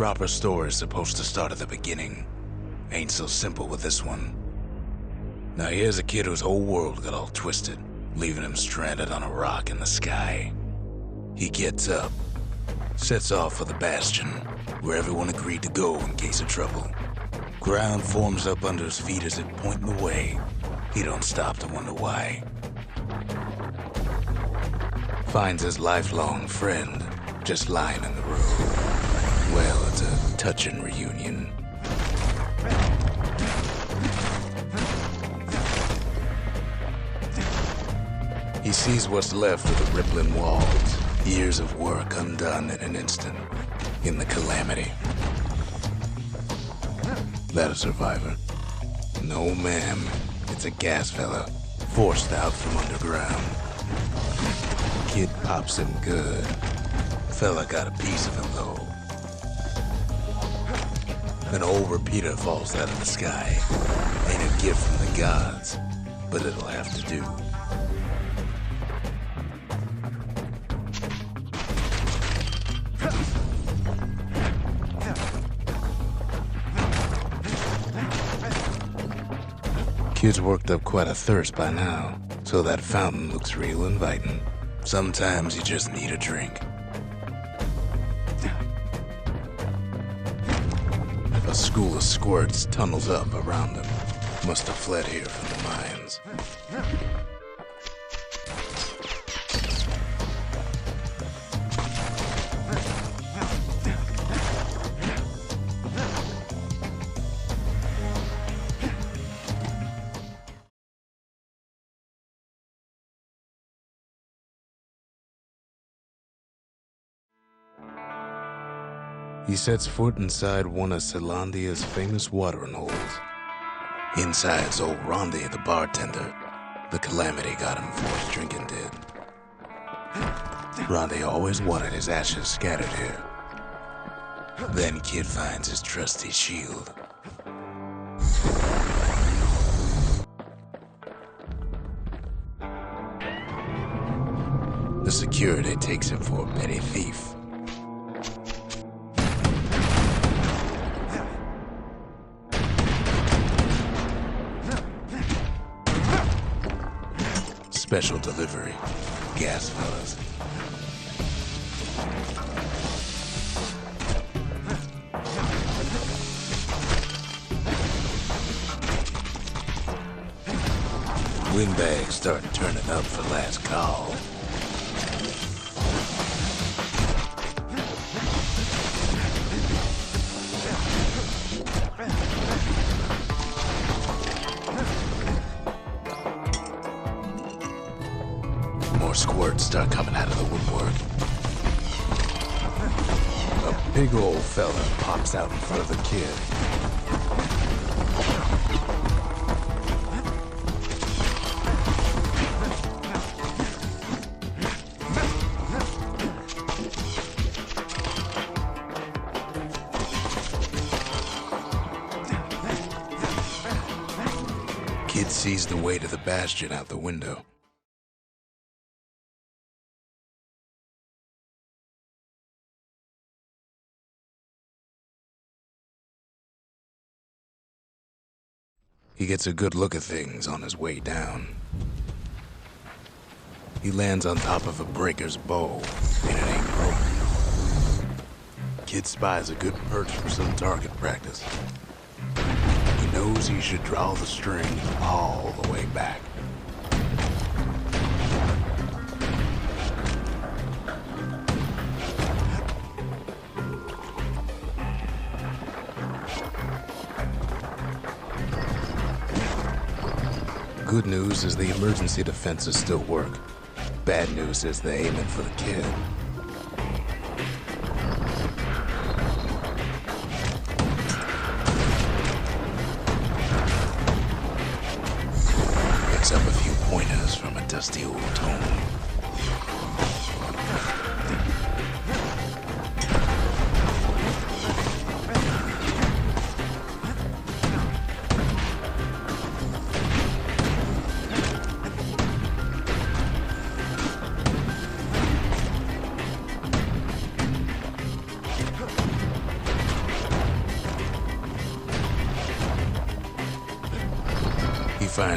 Proper story is supposed to start at the beginning. Ain't so simple with this one. Now here's a kid whose whole world got all twisted, leaving him stranded on a rock in the sky. He gets up, sets off for the Bastion, where everyone agreed to go in case of trouble. Ground forms up under his feet as it pointing the way. He don't stop to wonder why. Finds his lifelong friend just lying in the road. Well, it's a touching reunion. He sees what's left of the rippling walls, years of work undone in an instant, in the calamity. That a survivor? No, ma'am. It's a gas fella, forced out from underground. Kid pops him good. Fella got a piece of him, though. An old repeater falls out of the sky. Ain't a gift from the gods, but it'll have to do. Kid's worked up quite a thirst by now, so that fountain looks real inviting. Sometimes you just need a drink. A school of squirts tunnels up around him. Must have fled here from the mines. He sets foot inside one of Celandia's famous watering holes. Inside's old Rondi, the bartender. The calamity got him before his drinking did. Rondi always wanted his ashes scattered here. Then Kid finds his trusty shield. The security takes him for a petty thief. Special delivery, gas fellas. Windbags start turning up for last call. More squirts start coming out of the woodwork. A big old fella pops out in front of the kid. Kid sees the way to the Bastion out the window. He gets a good look at things on his way down. He lands on top of a breaker's bow, and it ain't broken. Kid spies a good perch for some target practice. He knows he should draw the string all the way back. Good news is the emergency defenses still work. Bad news is they're aiming for the kid. Picks up a few pointers from a dusty old tome.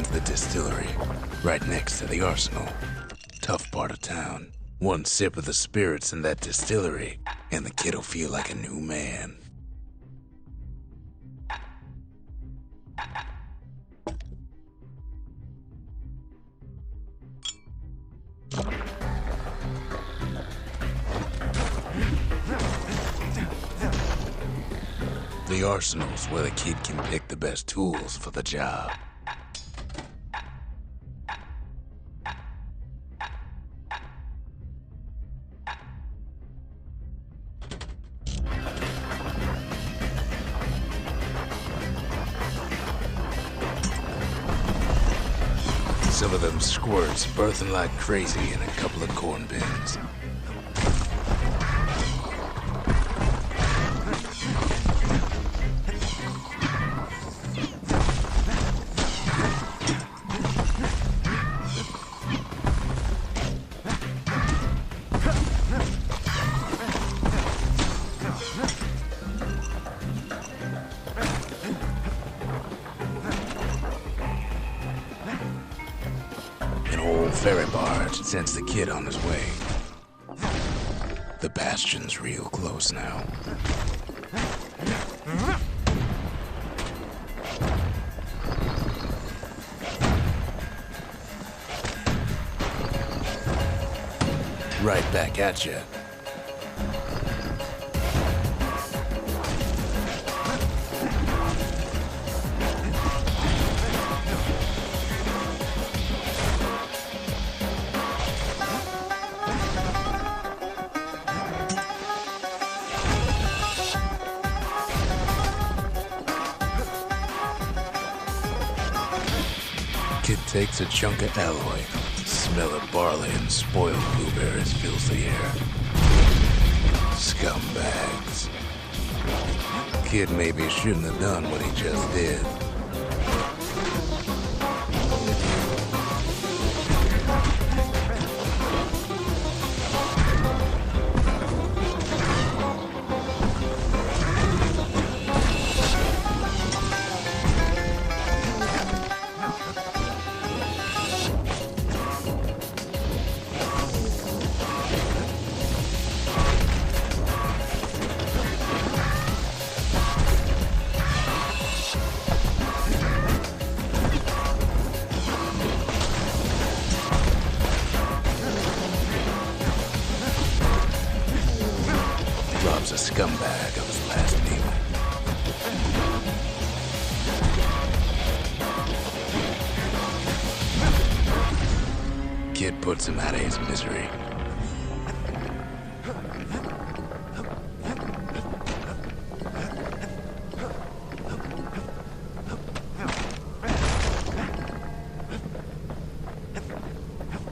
finds the distillery, right next to the arsenal. Tough part of town. One sip of the spirits in that distillery, and the kid'll feel like a new man. The arsenal's where the kid can pick the best tools for the job. Some of them squirts birthing like crazy in a couple of corn bins. Ferry barge sends the kid on his way. The Bastion's real close now. Right back at you. Kid takes a chunk of alloy. Smell of barley and spoiled blueberries fills the air. Scumbags. Kid maybe shouldn't have done what he just did. Rob's a scumbag of his last meal. Kid puts him out of his misery.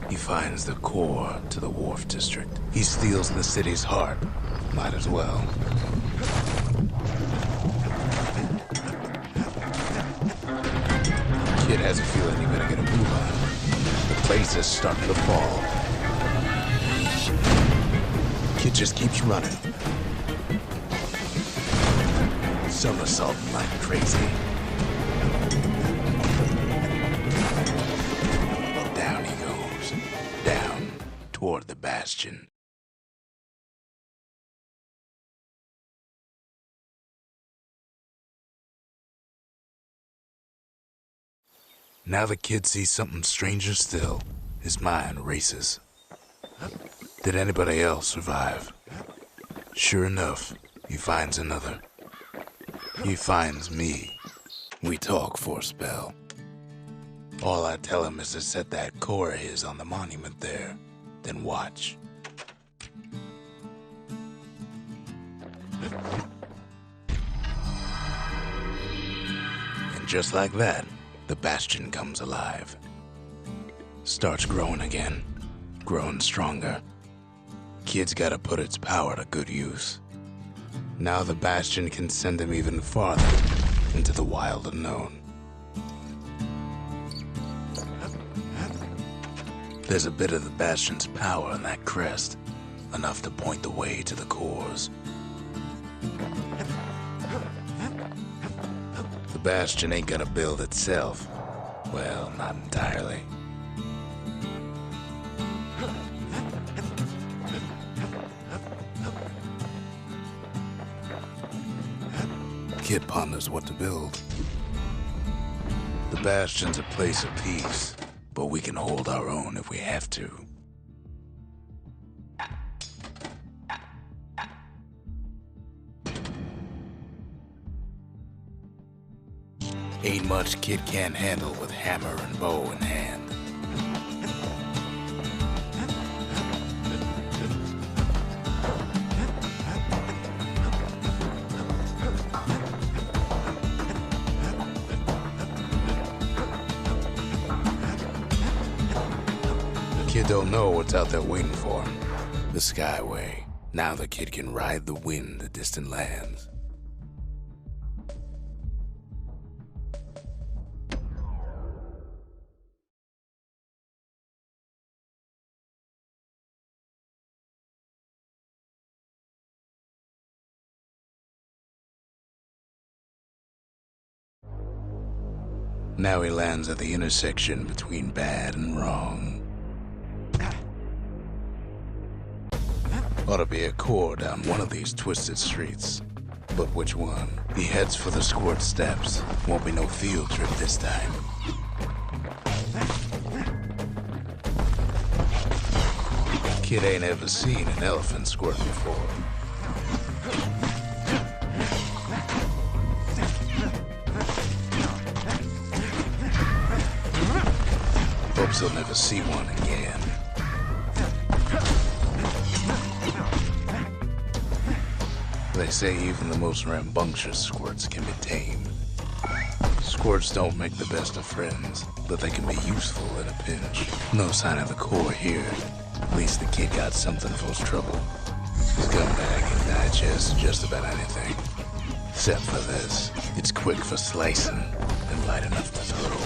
He finds the core to the wharf district. He steals the city's heart. Might as well. Kid has a feeling he better get a move on. The place is starting to fall. Kid just keeps running. Somersaulting like crazy. Down he goes. Down toward the Bastion. Now the kid sees something stranger still. His mind races. Did anybody else survive? Sure enough, he finds another. He finds me. We talk for a spell. All I tell him is to set that core of his on the monument there, then watch. And just like that, the Bastion comes alive. Starts growing again. Growing stronger. Kid's gotta put its power to good use. Now the Bastion can send him even farther into the wild unknown. There's a bit of the Bastion's power in that crest. Enough to point the way to the cores. The Bastion ain't gonna build itself. Well, not entirely. Kid ponders what to build. The Bastion's a place of peace, but we can hold our own if we have to. Ain't much Kid can't handle with hammer and bow in hand. Kid don't know what's out there waiting for him. The Skyway. Now the kid can ride the wind to distant lands. Now he lands at the intersection between bad and wrong. Ought to be a core down one of these twisted streets. But which one? He heads for the squirt steps. Won't be no field trip this time. Kid ain't ever seen an elephant squirt before. Hopes he'll never see one again. They say even the most rambunctious squirts can be tamed. Squirts don't make the best of friends, but they can be useful in a pinch. No sign of the core here. At least the kid got something for his trouble. Scumbag can digest just about anything. Except for this. It's quick for slicing and light enough to throw.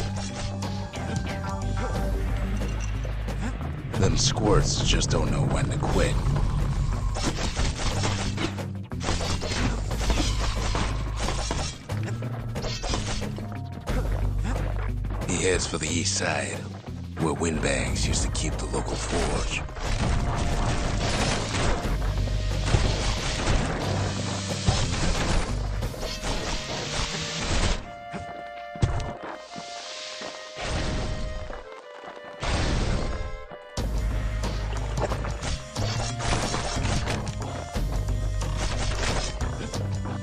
Them squirts just don't know when to quit. He heads for the east side, where windbags used to keep the local forge.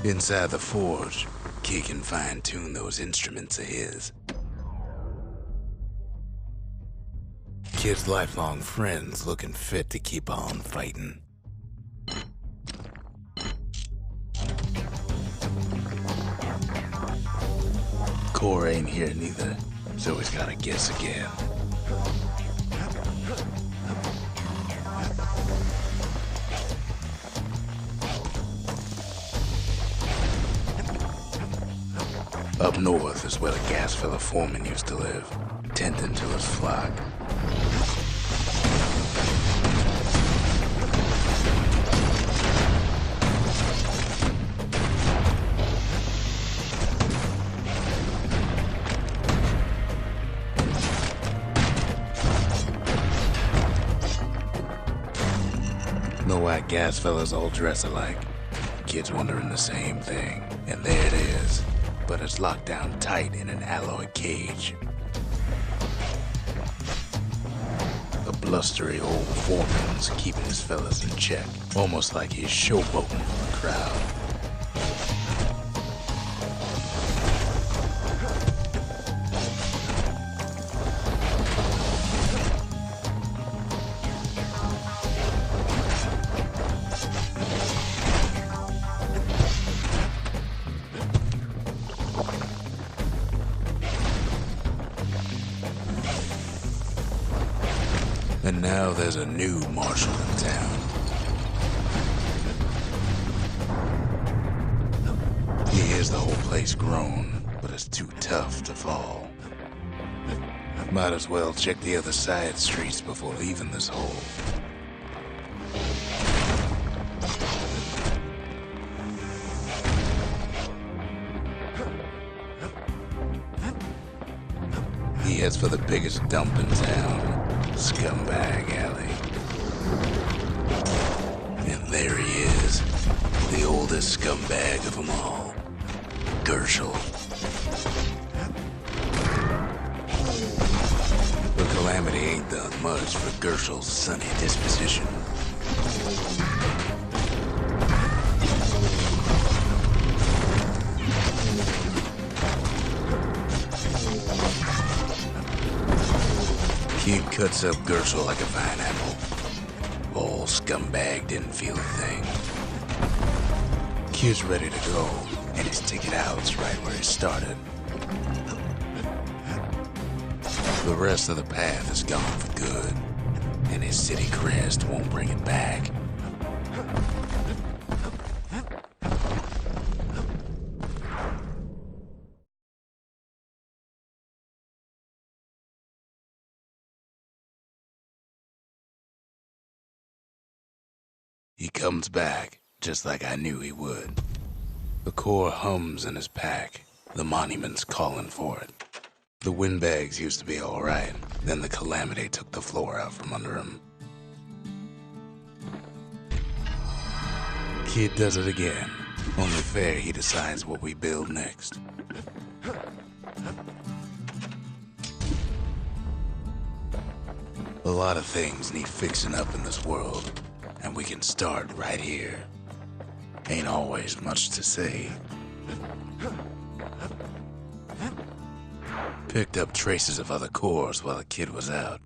Inside the forge, Kid can fine-tune those instruments of his. Kid's lifelong friends looking fit to keep on fighting. Core ain't here neither, so he's gotta guess again. Up north is where the gas fella foreman used to live, tending to his flock. Know why gas fellas all dress alike? Kid's wondering the same thing, and there it is. But it's locked down tight in an alloy cage. A blustery old foreman's keeping his fellas in check, almost like he's showboating for the crowd. And now there's a new marshal in town. He hears the whole place groan, but it's too tough to fall. Might as well check the other side streets before leaving this hole. He heads for the biggest dump in town, Scumbag Alley. And there he is, the oldest scumbag of them all, Gershel. The calamity ain't done much for Gershel's sunny disposition. Kid cuts up Gershel like a pineapple. Old Scumbag didn't feel a thing. Kid's ready to go, and his ticket out's right where it started. The rest of the path is gone for good, and his city crest won't bring it back. He comes back, just like I knew he would. The core hums in his pack. The monument's calling for it. The windbags used to be all right. Then the calamity took the floor out from under him. Kid does it again. Only fair he decides what we build next. A lot of things need fixing up in this world, and we can start right here. Ain't always much to say. Picked up traces of other cores while the kid was out.